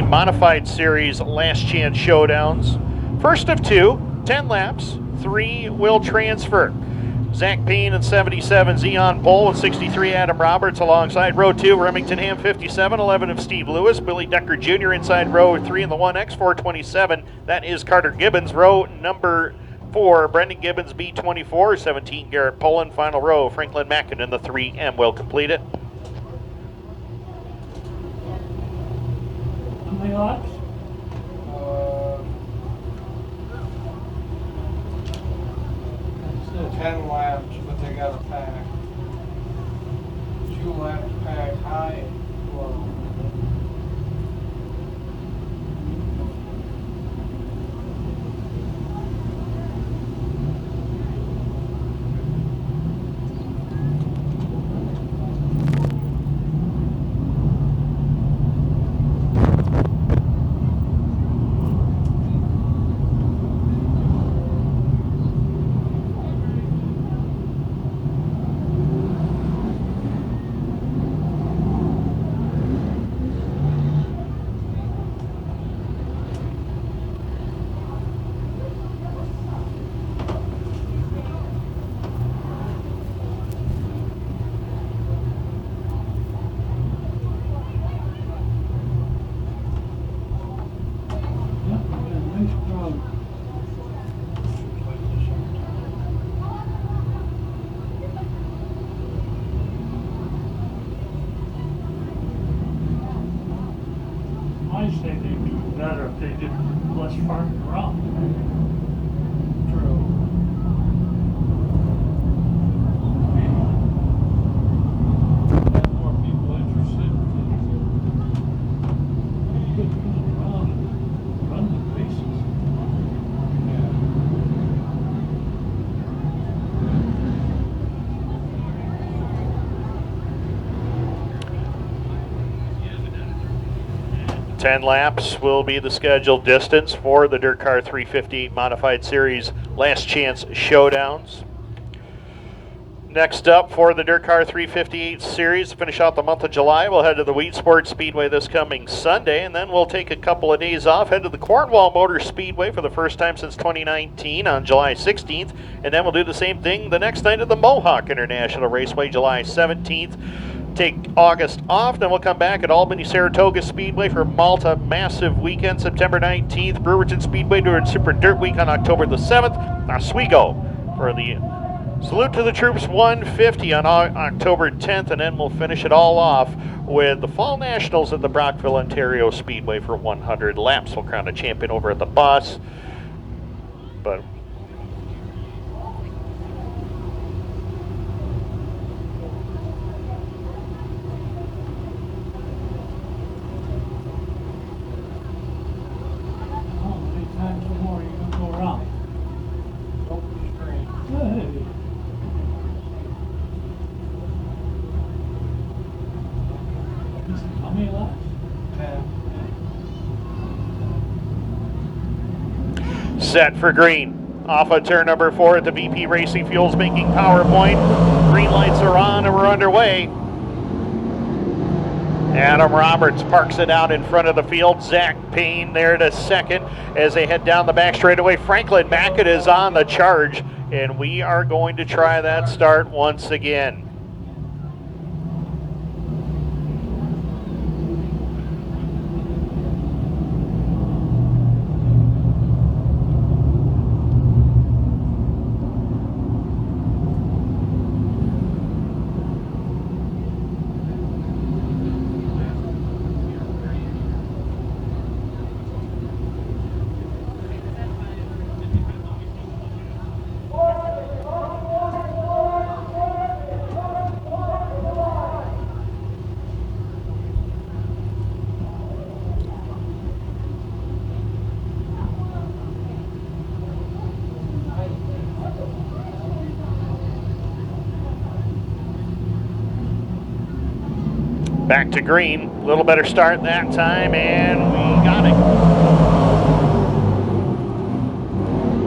350 Modified Series Last Chance Showdowns. First of 2, 10 laps, 3 will transfer. Zach Payne in 77, Zeon Bull in 63, Adam Roberts alongside row 2, Remington Hamm 57, 11 of Steve Lewis, Willy Decker Jr. inside row 3 in the 1X 427. That is Carter Gibbons. Row number 4, Brendan Gibbons B24, 17, Garrett Poland. Final row, Franklin Mackin in the 3M will complete it. How many laps? Still 10 laps, but they got a pack. 2 laps pack high and low. I think they'd do better if they did less farming around. True. Have more people interested. Good run around and run the races. Yeah. 10 laps will be the scheduled distance for the DIRTcar 358 Modified Series Last Chance Showdowns. Next up for the DIRTcar 358 Series, to finish out the month of July, we'll head to the Whitesboro Speedway this coming Sunday, and then we'll take a couple of days off, head to the Cornwall Motor Speedway for the first time since 2019 on July 16th, and then we'll do the same thing the next night at the Mohawk International Raceway, July 17th. Take August off, then we'll come back at Albany Saratoga Speedway for Malta Massive Weekend, September 19th. Brewerton Speedway during Super Dirt Week on October the 7th. Oswego for the Salute to the Troops 150 on October 10th, and then we'll finish it all off with the Fall Nationals at the Brockville, Ontario Speedway for 100 laps. We'll crown a champion over at the Boss. But How many times more are you going to go around? Open screen. Hey. How many laps? 10. set for green. Off of turn number 4 at the VP Racing Fuels making PowerPoint. Green lights are on and we're underway. Adam Roberts parks it out in front of the field. Zach Payne there to second as they head down the back straightaway. Franklin Mackin is on the charge, and we are going to try that start once again. Back to green, a little better start that time, and we got it.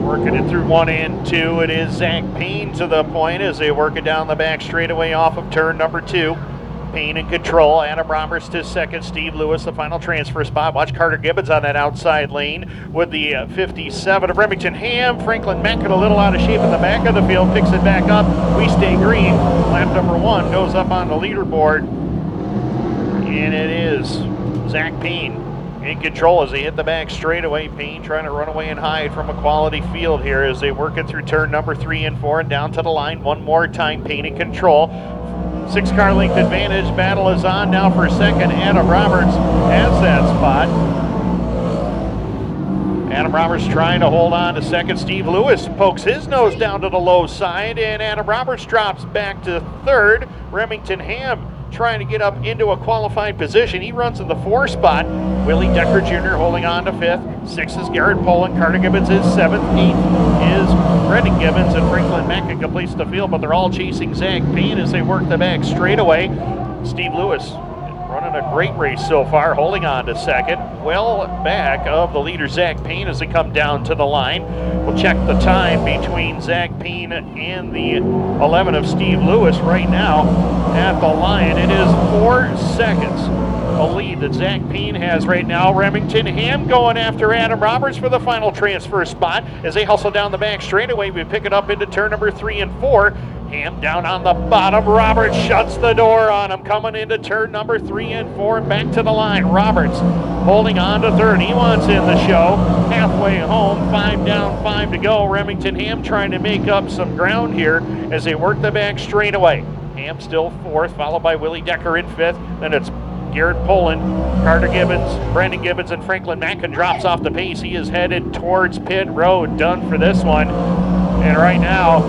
Working it through 1 and 2, it is Zach Payne to the point as they work it down the back straightaway off of turn number 2. Payne in control. Adam Roberts to second. Steve Lewis, the final transfer spot. Watch Carter Gibbons on that outside lane with the 57 of Remington Hamm. Franklin Mackin a little out of shape in the back of the field. Picks it back up. We stay green. Lap number 1 goes up on the leaderboard. And it is Zach Payne in control as they hit the back straightaway. Payne trying to run away and hide from a quality field here as they work it through turn number 3 and 4 and down to the line one more time. Payne in control. 6-car length advantage. Battle is on now for second. Adam Roberts has that spot. Adam Roberts trying to hold on to second. Steve Lewis pokes his nose down to the low side, and Adam Roberts drops back to third. Remington Hamm trying to get up into a qualified position. He runs in the 4 spot. Willy Decker Jr. holding on to 5th. 6 is Garrett Poland. Carter Gibbons is 7th. 8th is Brendan Gibbons, and Franklin Mackin completes the field, but they're all chasing Zach Payne as they work the back straightaway. Steve Lewis running a great race so far, holding on to second. Well back of the leader, Zach Payne, as they come down to the line. We'll check the time between Zach Payne and the 11 of Steve Lewis right now at the line. It is 4 seconds. A lead that Zach Payne has right now. Remington Hamm going after Adam Roberts for the final transfer spot as they hustle down the back straightaway. We pick it up into turn number 3 and 4. Hamm down on the bottom. Roberts shuts the door on him. Coming into turn number 3 and 4 and back to the line. Roberts holding on to third. He wants in the show. Halfway home. 5 down, 5 to go. Remington Hamm trying to make up some ground here as they work the back straightaway. Hamm still 4th, followed by Willy Decker in 5th. Then it's Garrett Poland, Carter Gibbons, Brendan Gibbons, and Franklin Mackin drops off the pace. He is headed towards pit road, done for this one. And right now,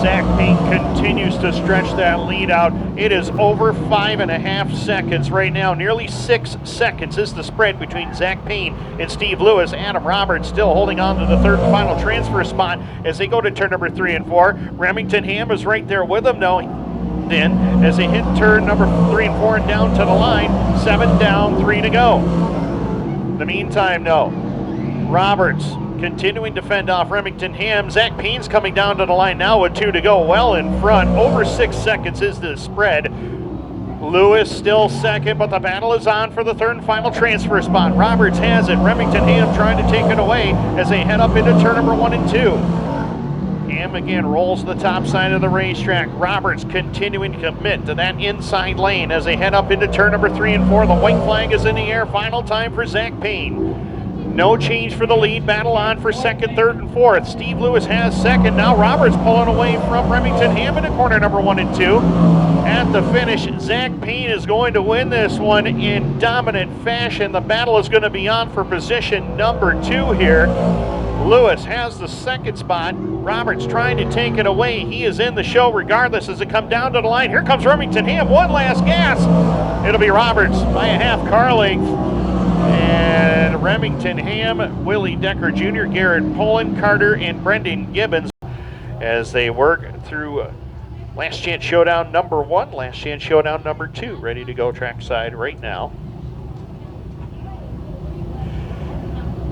Zach Payne continues to stretch that lead out. It is over 5.5 seconds right now. Nearly 6 seconds is the spread between Zach Payne and Steve Lewis. Adam Roberts still holding on to the third and final transfer spot as they go to turn number 3 and 4. Remington Hamm is right there with them though. Then as they hit turn number 3 and 4 and down to the line, 7 down, 3 to go. In the meantime, no. Roberts continuing to fend off Remington Hamm. Zach Payne's coming down to the line now with 2 to go, well in front. Over 6 seconds is the spread. Lewis still second, but the battle is on for the third and final transfer spot. Roberts has it. Remington Hamm trying to take it away as they head up into turn number 1 and 2. Hamm again rolls the top side of the racetrack. Roberts continuing to commit to that inside lane as they head up into turn number 3 and 4. The white flag is in the air. Final time for Zach Payne. No change for the lead. Battle on for second, third, and fourth. Steve Lewis has second. Now Roberts pulling away from Remington Hamm into corner number 1 and 2. At the finish, Zach Payne is going to win this one in dominant fashion. The battle is going to be on for position number 2 here. Lewis has the second spot. Roberts trying to take it away. He is in the show regardless as it comes down to the line. Here comes Remington Hamm. One last gas. It'll be Roberts by a half car length. And Remington Hamm, Willy Decker Jr., Garrett Poland, Carter, and Brendan Gibbons as they work through Last Chance Showdown number 1, Last Chance Showdown number 2, ready to go trackside right now.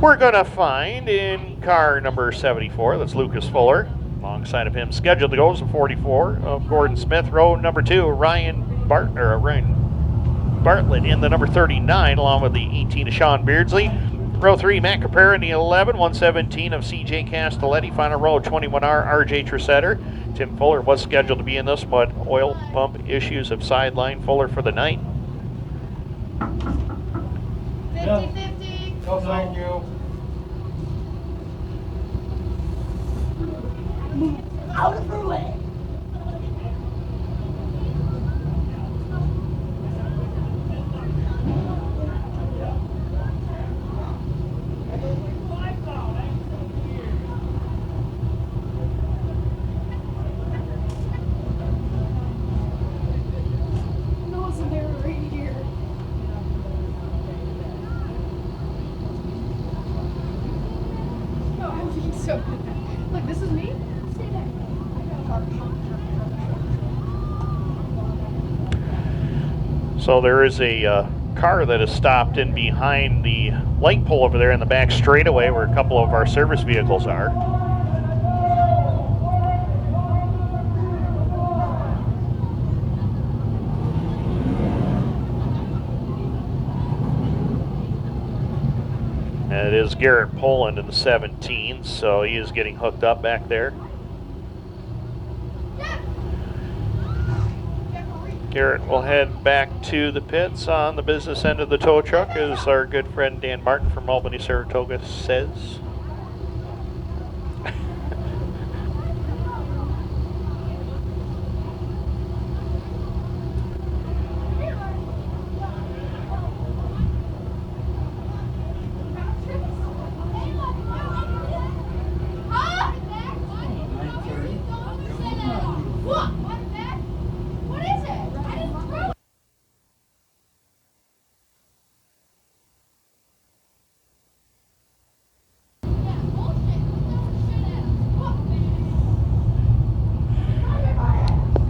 We're going to find in car number 74, that's Lucas Fuller. Alongside of him, scheduled to go is 44 of Gordon Smith. Row number 2, Ryan Bartlett in the number 39, along with the 18 of Sean Beardsley. Row 3, Matt Caprara in the 11, 117 of CJ Castelletti. Final row, 21R, RJ Tresidder. Tim Fuller was scheduled to be in this, but oil pump issues have sidelined Fuller for the night. 50-50. No, thank you. Out of her way. No, it's there right here. No, I think so. Look, this is me. Stay there. So there is a car that is stopped in behind the light pole over there in the back straightaway where a couple of our service vehicles are. is Garrett Poland in the 17, so he is getting hooked up back there. Garrett will head back to the pits on the business end of the tow truck, as our good friend Dan Martin from Albany, Saratoga says.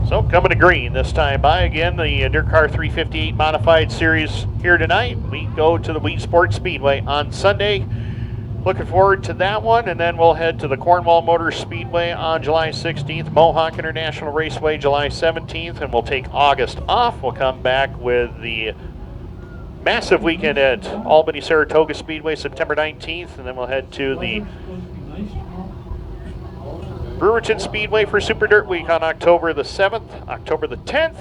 So coming to green this time by again, the DIRTcar 358 Modified Series here tonight. We go to the Whitesboro Speedway on Sunday. Looking forward to that one, and then we'll head to the Cornwall Motor Speedway on July 16th, Mohawk International Raceway July 17th, and we'll take August off. We'll come back with the massive weekend at Albany Saratoga Speedway September 19th, and then we'll head to the Brewerton Speedway for Super Dirt Week on October the 7th. October the 10th,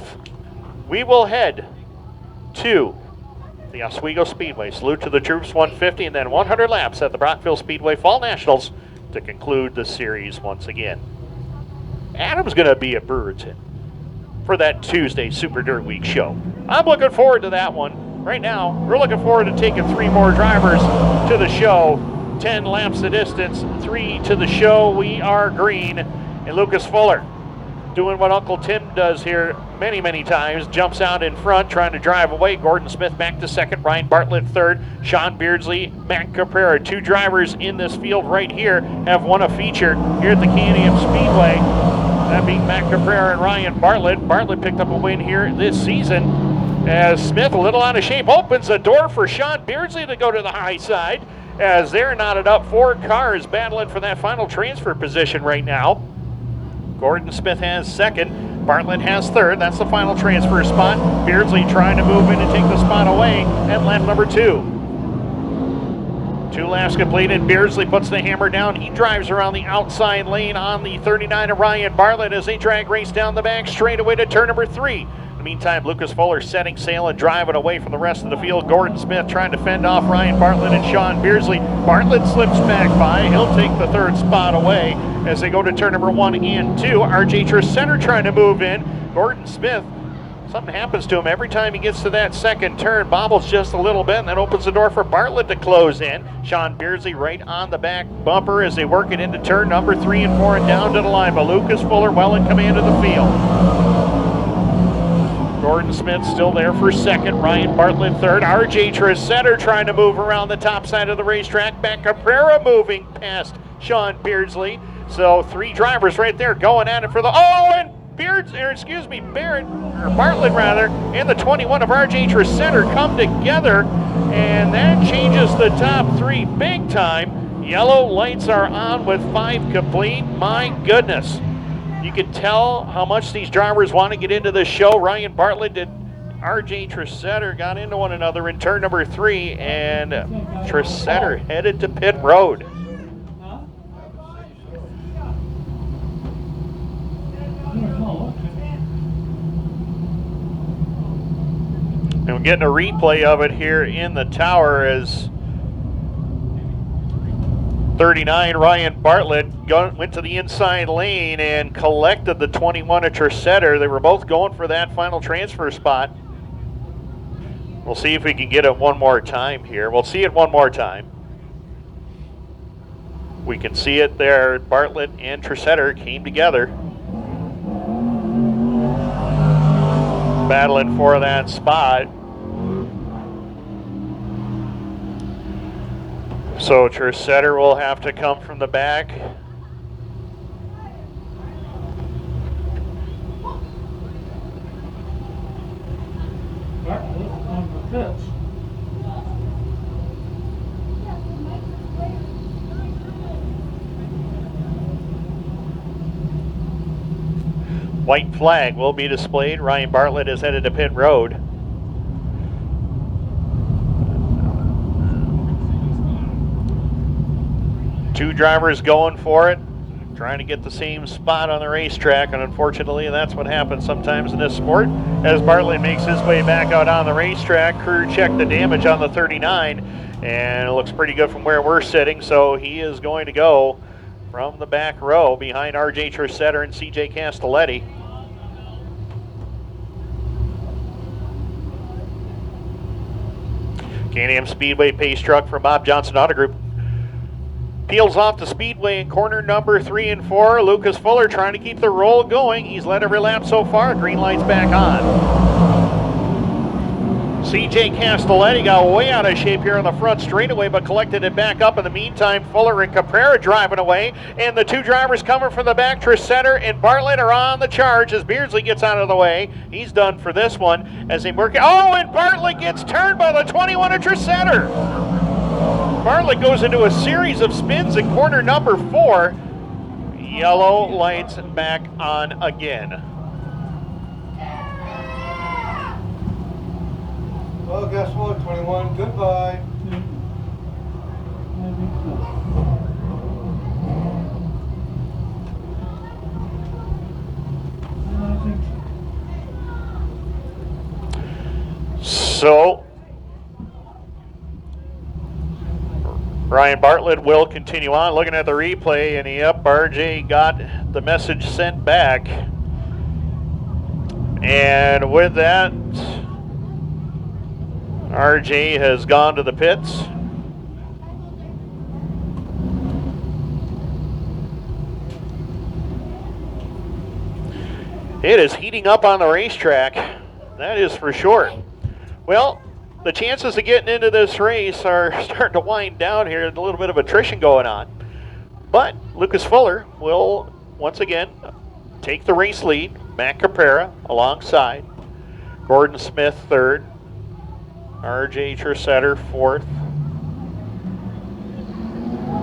we will head to the Oswego Speedway. Salute to the Troops 150, and then 100 laps at the Brockville Speedway Fall Nationals to conclude the series once again. Adam's going to be at Brewerton for that Tuesday Super Dirt Week show. I'm looking forward to that one. Right now, we're looking forward to taking 3 more drivers to the show. 10 laps the distance, 3 to the show. We are green. And Lucas Fuller doing what Uncle Tim does here many, many times. Jumps out in front, trying to drive away. Gordon Smith back to second. Ryan Bartlett third. Sean Beardsley, Matt Caprara. 2 drivers in this field right here have won a feature here at the Can-Am Speedway. That being Matt Caprara and Ryan Bartlett. Bartlett picked up a win here this season as Smith, a little out of shape, opens the door for Sean Beardsley to go to the high side, as they're knotted up. 4 cars battling for that final transfer position right now. Gordon Smith has second. Bartlett has third. That's the final transfer spot. Beardsley trying to move in and take the spot away at lap number 2. 2 laps completed. Beardsley puts the hammer down. He drives around the outside lane on the 39 of Ryan Bartlett as they drag race down the back straightaway to turn number 3. In the meantime, Lucas Fuller setting sail and driving away from the rest of the field. Gordon Smith trying to fend off Ryan Bartlett and Sean Beardsley. Bartlett slips back by. He'll take the 3rd spot away as they go to turn number 1 and 2. RJ Tresidder trying to move in. Gordon Smith, something happens to him every time he gets to that 2nd turn. Bobbles just a little bit, and that opens the door for Bartlett to close in. Sean Beardsley right on the back bumper as they work it into turn number 3 and 4 and down to the line. But Lucas Fuller well in command of the field. Gordon Smith still there for second. Ryan Bartlett third. RJ Tresidder trying to move around the top side of the racetrack. Matt Caprara moving past Sean Beardsley. So 3 drivers right there going at it for the... Oh, and Bartlett rather, and the 21 of RJ Tresidder come together, and that changes the top 3 big time. Yellow lights are on with 5 complete. My goodness. You can tell how much these drivers want to get into the show. Ryan Bartlett and RJ Tresidder got into one another in turn number 3, and Tresidder headed to pit road. And we're getting a replay of it here in the tower as 39 Ryan Bartlett went to the inside lane and collected the 21 of Tresidder. They were both going for that final transfer spot. We'll see if we can get it one more time here. We'll see it one more time. We can see it there. Bartlett and Tresidder came together, battling for that spot. So Tresidder will have to come from the back. On the pits. White flag will be displayed. Ryan Bartlett is headed to pit road. Two drivers going for it, trying to get the same spot on the racetrack, and unfortunately that's what happens sometimes in this sport. As Bartlett makes his way back out on the racetrack, crew check the damage on the 39, and it looks pretty good from where we're sitting, so he is going to go from the back row behind RJ Tresidder and CJ Castelletti. Can-Am Speedway pace truck from Bob Johnson Auto Group peels off the speedway in corner number 3 and 4. Lucas Fuller trying to keep the roll going. He's led every lap so far. Green light's back on. CJ Castelletti got way out of shape here on the front straightaway, but collected it back up. In the meantime, Fuller and Caprara driving away, and the two drivers coming from the back, Tresidder and Bartlett, are on the charge as Beardsley gets out of the way. He's done for this one as they work. Oh, and Bartlett gets turned by the 21 of Tresidder. Bartlett goes into a series of spins in corner number 4. Yellow lights back on again. Well, guess what, 21, goodbye. So, Ryan Bartlett will continue on. Looking at the replay, and yep, RJ got the message sent back. And with that, RJ has gone to the pits. It is heating up on the racetrack, that is for sure. Well, the chances of getting into this race are starting to wind down here. A little bit of attrition going on. But Lucas Fuller will once again take the race lead. Matt Caprara alongside. Gordon Smith third. RJ Tresidder fourth.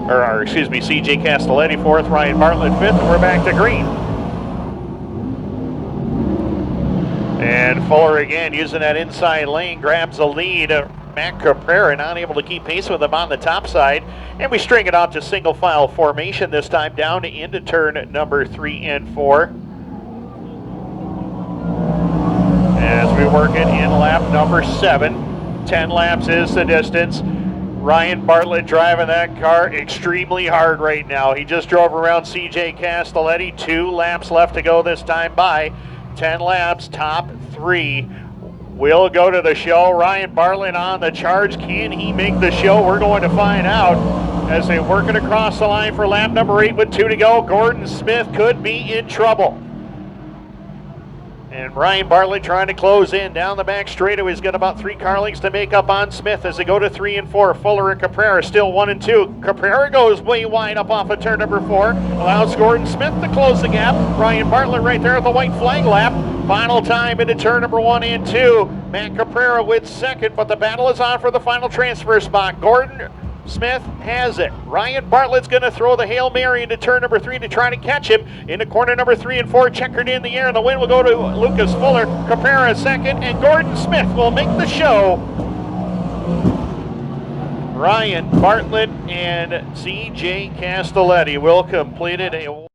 CJ Castelletti fourth. Ryan Bartlett fifth. And we're back to green. And Fuller again using that inside lane, grabs the lead. Matt Caprara not able to keep pace with him on the top side. And we string it out to single file formation this time down into turn number 3 and 4. As we work it in lap number 7. 10 laps is the distance. Ryan Bartlett driving that car extremely hard right now. He just drove around CJ Castelletti. 2 laps left to go this time by. 10 laps, top 3 will go to the show. Ryan Bartlett on the charge. Can he make the show? We're going to find out as they work it across the line for lap number 8 with 2 to go. Gordon Smith could be in trouble. And Ryan Bartlett trying to close in down the back straightaway. He's got about 3 car lengths to make up on Smith as they go to 3 and 4. Fuller and Caprara still 1 and 2. Caprara goes way wide up off of turn number 4. Allows Gordon Smith to close the gap. Ryan Bartlett right there at the white flag lap. Final time into turn number 1 and 2. Matt Caprara with second, but the battle is on for the final transfer spot. Gordon Smith has it. Ryan Bartlett's going to throw the Hail Mary into turn number 3 to try to catch him. Into corner number 3 and 4, checkered in the air, and the win will go to Lucas Fuller. Caprara second, and Gordon Smith will make the show. Ryan Bartlett and CJ Castelletti will complete it.